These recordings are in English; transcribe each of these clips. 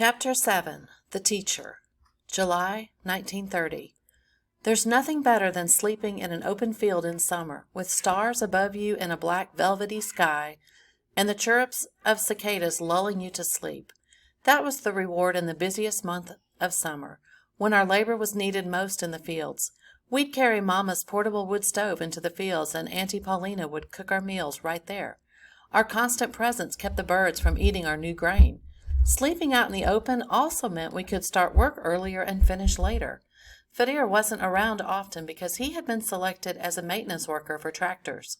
Chapter 7 The Teacher July 1930 There's nothing better than sleeping in an open field in summer, with stars above you in a black velvety sky, and the chirrups of cicadas lulling you to sleep. That was the reward in the busiest month of summer, when our labor was needed most in the fields. We'd carry Mama's portable wood stove into the fields, and Auntie Paulina would cook our meals right there. Our constant presence kept the birds from eating our new grain. Sleeping out in the open also meant we could start work earlier and finish later. Fadir wasn't around often because he had been selected as a maintenance worker for tractors,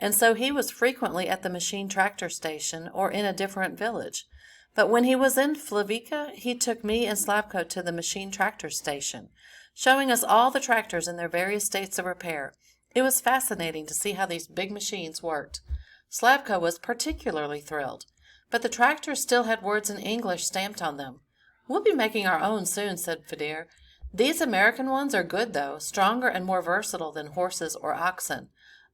and so he was frequently at the machine tractor station or in a different village. But when he was in Flavica, he took me and Slavko to the machine tractor station, showing us all the tractors in their various states of repair. It was fascinating to see how these big machines worked. Slavko was particularly thrilled. But the tractors still had words in English stamped on them. "We'll be making our own soon," said Fadir. "These American ones are good, though, stronger and more versatile than horses or oxen.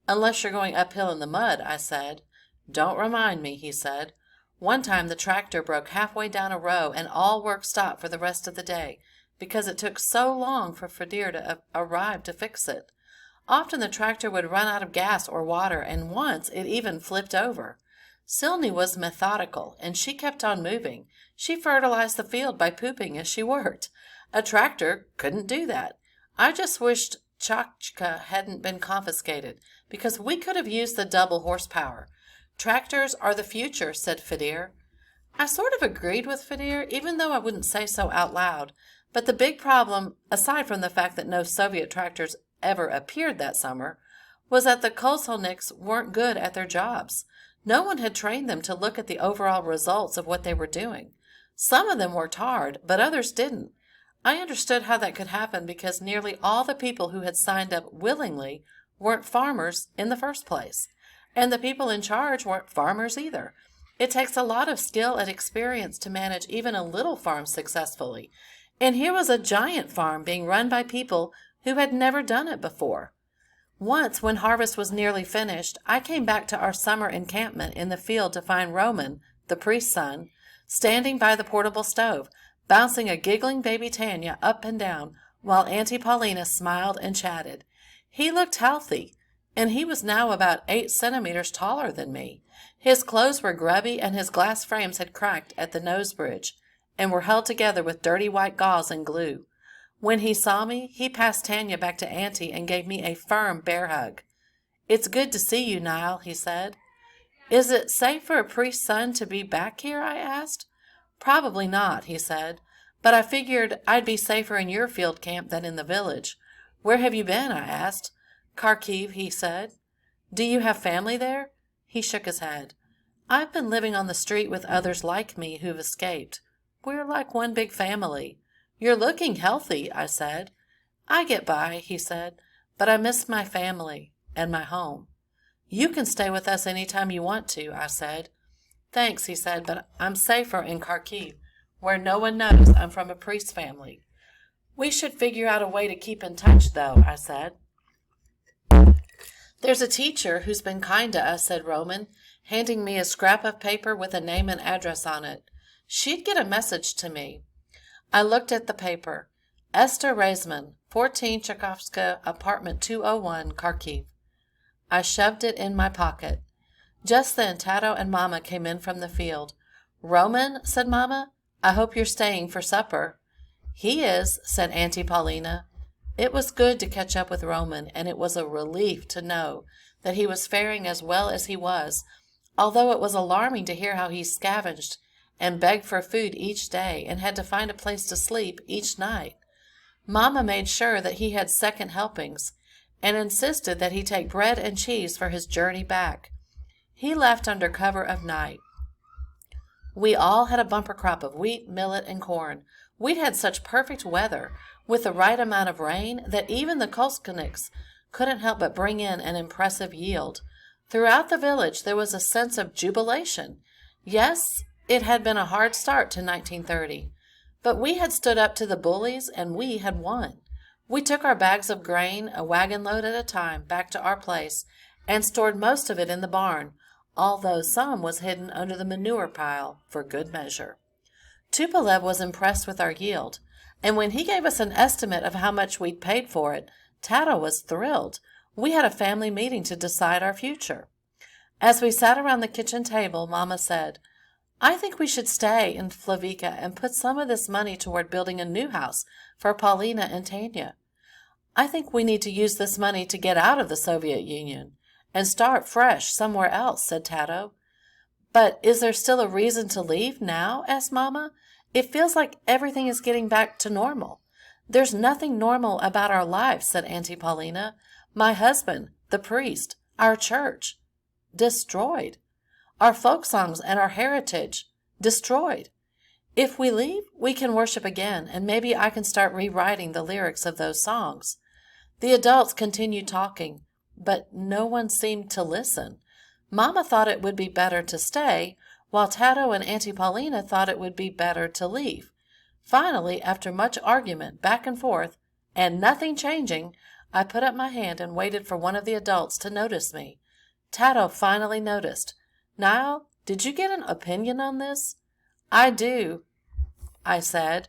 Unless you're going uphill in the mud," I said. "Don't remind me," he said. One time the tractor broke halfway down a row and all work stopped for the rest of the day, because it took so long for Fadir to arrive to fix it. Often the tractor would run out of gas or water, and once it even flipped over. Silny was methodical, and she kept on moving. She fertilized the field by pooping as she worked. A tractor couldn't do that. I just wished Chachka hadn't been confiscated, because we could have used the double horsepower. "Tractors are the future," said Fadir. I sort of agreed with Fadir, even though I wouldn't say so out loud. But the big problem, aside from the fact that no Soviet tractors ever appeared that summer, was that the Kozelniks weren't good at their jobs. No one had trained them to look at the overall results of what they were doing. Some of them worked hard, but others didn't. I understood how that could happen because nearly all the people who had signed up willingly weren't farmers in the first place, and the people in charge weren't farmers either. It takes a lot of skill and experience to manage even a little farm successfully, and here was a giant farm being run by people who had never done it before. Once, when harvest was nearly finished, I came back to our summer encampment in the field to find Roman, the priest's son, standing by the portable stove, bouncing a giggling baby Tanya up and down, while Auntie Paulina smiled and chatted. He looked healthy, and he was now about 8 centimeters taller than me. His clothes were grubby, and his glass frames had cracked at the nose bridge, and were held together with dirty white gauze and glue. When he saw me, he passed Tanya back to Auntie and gave me a firm bear hug. "It's good to see you, Niall," he said. "Is it safe for a priest's son to be back here?" I asked. "Probably not," he said, "but I figured I'd be safer in your field camp than in the village." "Where have you been?" I asked. "Kharkiv," he said. "Do you have family there?" He shook his head. "I've been living on the street with others like me who've escaped. We're like one big family." "You're looking healthy," I said. "I get by," he said, "but I miss my family and my home." "You can stay with us any time you want to," I said. "Thanks," he said, "but I'm safer in Kharkiv, where no one knows I'm from a priest family." "We should figure out a way to keep in touch, though," I said. "There's a teacher who's been kind to us," said Roman, handing me a scrap of paper with a name and address on it. "She'd get a message to me." I looked at the paper. Esther Reisman, 14 Tchaikovsky, apartment 201, Kharkiv. I shoved it in my pocket. Just then Tato and Mama came in from the field. "Roman," said Mama, "I hope you're staying for supper." "He is," said Auntie Paulina. It was good to catch up with Roman, and it was a relief to know that he was faring as well as he was, although it was alarming to hear how he scavenged and begged for food each day and had to find a place to sleep each night. Mama made sure that he had second helpings and insisted that he take bread and cheese for his journey back. He left under cover of night. We all had a bumper crop of wheat, millet, and corn. We'd had such perfect weather, with the right amount of rain, that even the Kozelniks couldn't help but bring in an impressive yield. Throughout the village there was a sense of jubilation. Yes, it had been a hard start to 1930, but we had stood up to the bullies and we had won. We took our bags of grain, a wagon load at a time, back to our place and stored most of it in the barn, although some was hidden under the manure pile for good measure. Tupolev was impressed with our yield, and when he gave us an estimate of how much we'd paid for it, Tato was thrilled. We had a family meeting to decide our future. As we sat around the kitchen table, Mama said, I think we should stay in Flavica and put some of this money toward building a new house for Paulina and Tanya. I think we need to use this money to get out of the Soviet Union and start fresh somewhere else, said Tato. But is there still a reason to leave now? Asked Mama. It feels like everything is getting back to normal. There's nothing normal about our lives, said Auntie Paulina. My husband, the priest, our church, destroyed. Our folk songs and our heritage, destroyed. If we leave, we can worship again, and maybe I can start rewriting the lyrics of those songs. The adults continued talking, but no one seemed to listen. Mama thought it would be better to stay, while Tato and Auntie Paulina thought it would be better to leave. Finally, after much argument back and forth, and nothing changing, I put up my hand and waited for one of the adults to notice me. Tato finally noticed. Niall, did you get an opinion on this? I do, I said.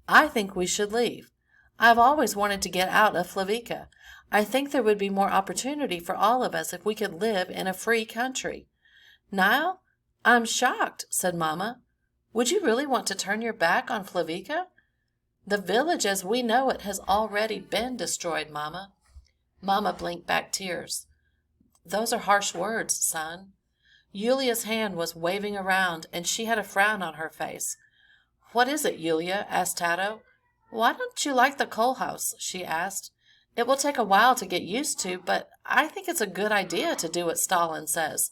I think we should leave. I've always wanted to get out of Flavica. I think there would be more opportunity for all of us if we could live in a free country. Niall, I'm shocked, said Mama. Would you really want to turn your back on Flavica? The village as we know it has already been destroyed, Mama. Mama blinked back tears. Those are harsh words, son. Yulia's hand was waving around, and she had a frown on her face. What is it, Yulia? Asked Tato. Why don't you like the coal house? She asked. It will take a while to get used to, but I think it's a good idea to do what Stalin says.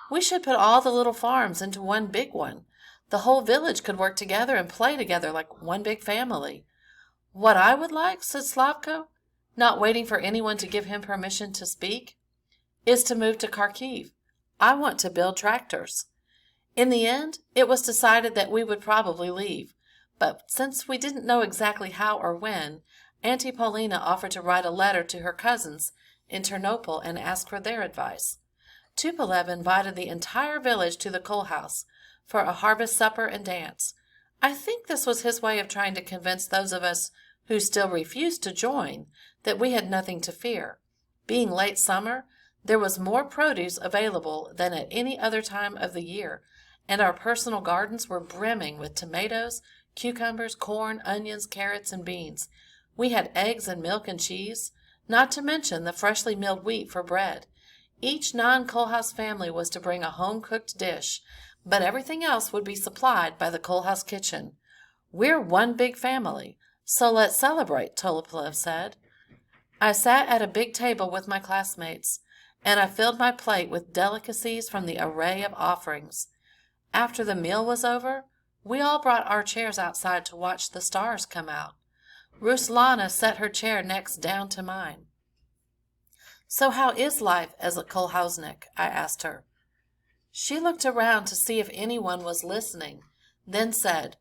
We should put all the little farms into one big one. The whole village could work together and play together like one big family. What I would like, said Slavko, not waiting for anyone to give him permission to speak, is to move to Kharkiv. I want to build tractors. In the end, it was decided that we would probably leave, but since we didn't know exactly how or when, Auntie Paulina offered to write a letter to her cousins in Ternopil and ask for their advice. Tupolev invited the entire village to the coal house for a harvest supper and dance. I think this was his way of trying to convince those of us who still refused to join that we had nothing to fear. Being late summer, there was more produce available than at any other time of the year, and our personal gardens were brimming with tomatoes, cucumbers, corn, onions, carrots, and beans. We had eggs and milk and cheese, not to mention the freshly milled wheat for bread. Each non-coal house family was to bring a home-cooked dish, but everything else would be supplied by the coal house kitchen. We're one big family, so let's celebrate, Toloplev said. I sat at a big table with my classmates, and I filled my plate with delicacies from the array of offerings. After the meal was over, we all brought our chairs outside to watch the stars come out. Ruslana set her chair next down to mine. So how is life as a kolhausnik? I asked her. She looked around to see if anyone was listening, then said,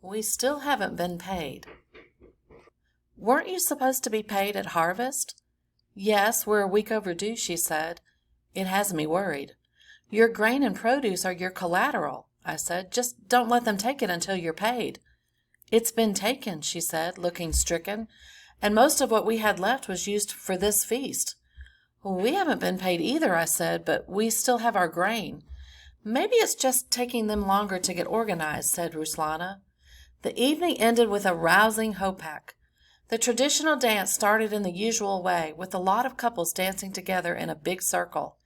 We still haven't been paid. Weren't you supposed to be paid at harvest? Yes, we're a week overdue, she said. It has me worried. Your grain and produce are your collateral, I said. Just don't let them take it until you're paid. It's been taken, she said, looking stricken, and most of what we had left was used for this feast. We haven't been paid either, I said, but we still have our grain. Maybe it's just taking them longer to get organized, said Ruslana. The evening ended with a rousing hopak. The traditional dance started in the usual way, with a lot of couples dancing together in a big circle.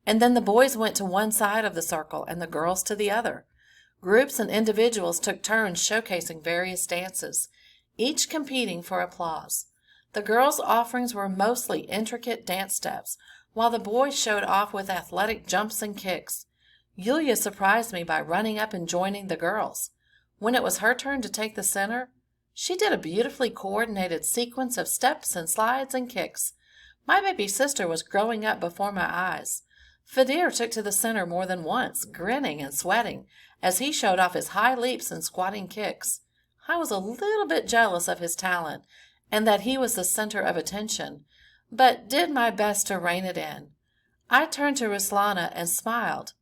And then the boys went to one side of the circle and the girls to the other. Groups and individuals took turns showcasing various dances, each competing for applause. The girls' offerings were mostly intricate dance steps, while the boys showed off with athletic jumps and kicks. Yulia surprised me by running up and joining the girls. When it was her turn to take the center, she did a beautifully coordinated sequence of steps and slides and kicks. My baby sister was growing up before my eyes. Fadir took to the center more than once, grinning and sweating, as he showed off his high leaps and squatting kicks. I was a little bit jealous of his talent, and that he was the center of attention, but did my best to rein it in. I turned to Ruslana and smiled.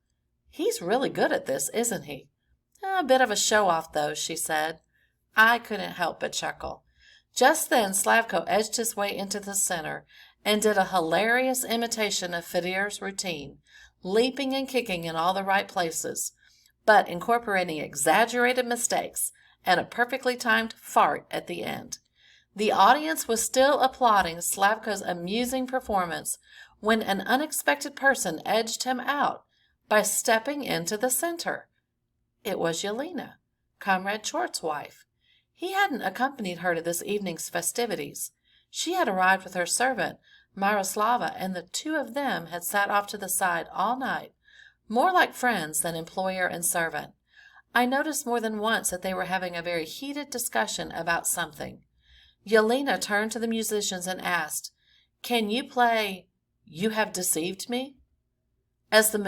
He's really good at this, isn't he? A bit of a show-off, though, she said. I couldn't help but chuckle. Just then Slavko edged his way into the center and did a hilarious imitation of Fedor's routine, leaping and kicking in all the right places, but incorporating exaggerated mistakes and a perfectly timed fart at the end. The audience was still applauding Slavko's amusing performance when an unexpected person edged him out by stepping into the center. It was Yelena, Comrade Ch's wife. He hadn't accompanied her to this evening's festivities. She had arrived with her servant, Miroslava, and the two of them had sat off to the side all night, more like friends than employer and servant. I noticed more than once that they were having a very heated discussion about something. Yelena turned to the musicians and asked, "Can you play 'You Have Deceived Me'?" As the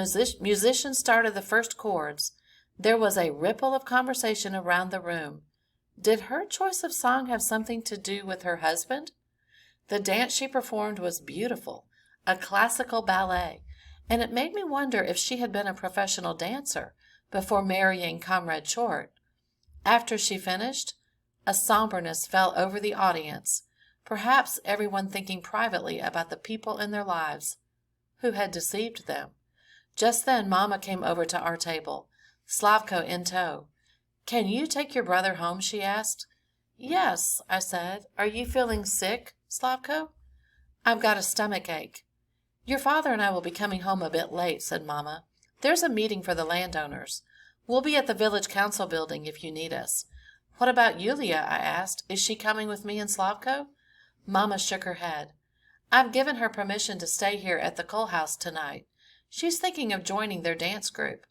musicians started the first chords, there was a ripple of conversation around the room. Did her choice of song have something to do with her husband? The dance she performed was beautiful, a classical ballet, and it made me wonder if she had been a professional dancer before marrying Comrade Ch. After she finished, a somberness fell over the audience, perhaps everyone thinking privately about the people in their lives who had deceived them. Just then Mama came over to our table, Slavko in tow. "Can you take your brother home?" she asked. "Yes," I said. "Are you feeling sick, Slavko?" "I've got a stomach ache." "Your father and I will be coming home a bit late," said Mama. "There's a meeting for the landowners. We'll be at the village council building if you need us." "What about Yulia?" I asked. "Is she coming with me and Slavko?" Mama shook her head. "I've given her permission to stay here at the Cole house tonight. She's thinking of joining their dance group."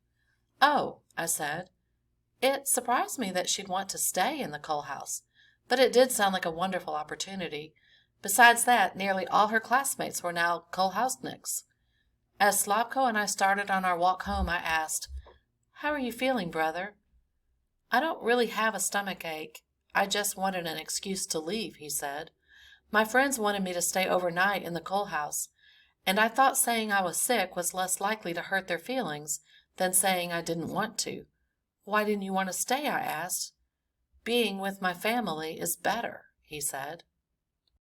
"Oh," I said. It surprised me that she'd want to stay in the Cole house, but it did sound like a wonderful opportunity. Besides that, nearly all her classmates were now Cole houseniks. As Slavko and I started on our walk home, I asked, "How are you feeling, brother?" "I don't really have a stomach ache. I just wanted an excuse to leave," he said. "My friends wanted me to stay overnight in the Cole house, and I thought saying I was sick was less likely to hurt their feelings than saying I didn't want to." "Why didn't you want to stay?" I asked. "Being with my family is better," he said.